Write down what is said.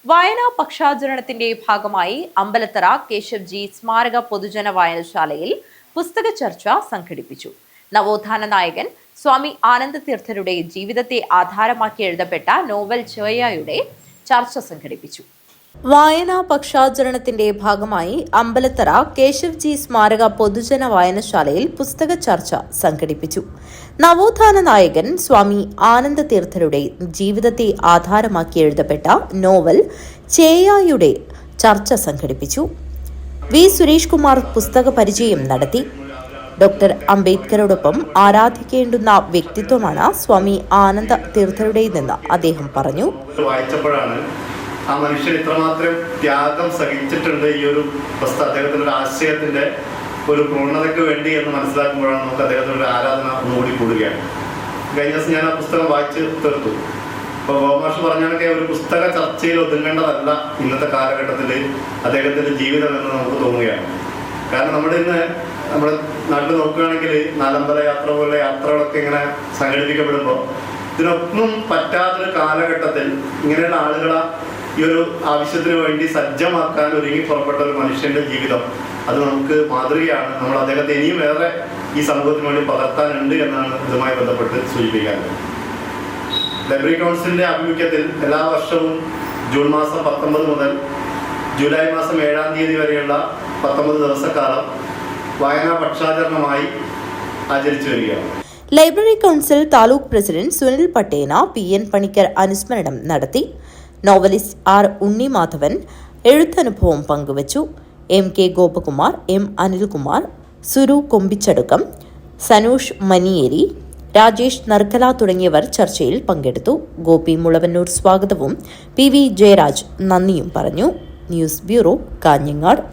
വായനാ പക്ഷാചരണത്തിന്റെ ഭാഗമായി അമ്പലത്തറ കേശവ്ജി സ്മാരക പൊതുജന വായനശാലയിൽ പുസ്തക ചർച്ച സംഘടിപ്പിച്ചു. നവോത്ഥാന നായകൻ സ്വാമി ആനന്ദതീർത്ഥരുടെ ജീവിതത്തെ ആധാരമാക്കി എഴുതപ്പെട്ട നോവൽ ചോയ്യയുടെ ചർച്ച സംഘടിപ്പിച്ചു. വായനാ പക്ഷാചരണത്തിന്റെ ഭാഗമായി അമ്പലത്തറ കേശവ്ജി സ്മാരക പൊതുജന വായനശാലയിൽ പുസ്തക ചർച്ച സംഘടിപ്പിച്ചു. നവോത്ഥാന നായകൻ സ്വാമി ആനന്ദതീർത്ഥരുടെ ജീവിതത്തെ ആധാരമാക്കി എഴുതപ്പെട്ട നോവൽ ചോയ്യയുടെ ചർച്ച സംഘടിപ്പിച്ചു. വി സുരേഷ് കുമാർ പുസ്തക പരിചയം നടത്തി. ഡോക്ടർ അംബേദ്കറോടൊപ്പം ആരാധിക്കേണ്ടുന്ന വ്യക്തിത്വമാണ് സ്വാമി ആനന്ദ തീർത്ഥരുടേതെന്ന് അദ്ദേഹം പറഞ്ഞു. ആ മനുഷ്യൻ ഇത്രമാത്രം ത്യാഗം സഹിച്ചിട്ടുണ്ട് ഈ ഒരു അദ്ദേഹത്തിന്റെ ഒരു ആശയത്തിന്റെ ഒരു പൂർണ്ണതയ്ക്ക് വേണ്ടി എന്ന് മനസ്സിലാക്കുമ്പോഴാണ് നമുക്ക് അദ്ദേഹത്തിന്റെ ഒരു ആരാധന ഒന്നുകൂടി കൂടുകയാണ്. കഴിഞ്ഞ ദിവസം ഞാൻ ആ പുസ്തകം വായിച്ച് തീർത്തു. ഇപ്പോൾ ഗോമാഷ് പറഞ്ഞാലൊക്കെ ഒരു പുസ്തക ചർച്ചയിൽ ഒതുങ്ങേണ്ടതല്ല ഇന്നത്തെ കാലഘട്ടത്തിൽ അദ്ദേഹത്തിന്റെ ജീവിതം എന്ന് നമുക്ക് തോന്നുകയാണ്. കാരണം നമ്മുടെ നാട്ടിൽ നോക്കുകയാണെങ്കിൽ നാലമ്പല യാത്ര പോലുള്ള യാത്രകളൊക്കെ ഇങ്ങനെ സംഘടിപ്പിക്കപ്പെടുമ്പോൾ ഇതിനൊന്നും പറ്റാത്തൊരു കാലഘട്ടത്തിൽ ഇങ്ങനെയുള്ള ആളുകളെ ഈ ഒരു ആവശ്യത്തിന് വേണ്ടി സജ്ജമാക്കാൻ ഒരുങ്ങി പുറപ്പെട്ട ഒരു മനുഷ്യന്റെ ജീവിതം അത് നമുക്ക് മാതൃകയാണ്. നമ്മൾ അദ്ദേഹത്തെ ഇനിയും വേറെ ഈ സമൂഹത്തിന് വേണ്ടി പകർത്താനുണ്ട് എന്നാണ് ഇതുമായി ബന്ധപ്പെട്ട് സൂചിപ്പിക്കാറുള്ളത്. ലൈബ്രറി കൗൺസിലിന്റെ ആഭിമുഖ്യത്തിൽ എല്ലാ വർഷവും ജൂൺ മാസം 19 മുതൽ ജൂലൈ മാസം 7-ാം തീയതി വരെയുള്ള 19 ദിവസക്കാലം വായനാ പക്ഷാചരണമായി ആചരിച്ചു വരികയാണ്. Library council taluk president Sunil Pattena PN Panicker അനുസ്മരണം നടത്തി. നോവലിസ്റ്റ് R ഉണ്ണിമാധവൻ എഴുത്തനുഭവം പങ്കുവച്ചു. MK ഗോപകുമാർ, M അനിൽകുമാർ, സുരു കൊമ്പിച്ചടുക്കം, സനൂഷ് മനിയേരി, രാജേഷ് നർക്കല തുടങ്ങിയവർ ചർച്ചയിൽ പങ്കെടുത്തു. ഗോപി മുളവന്നൂർ സ്വാഗതവും PV ജയരാജ് നന്ദിയും പറഞ്ഞു. News bureau, Kanhangad.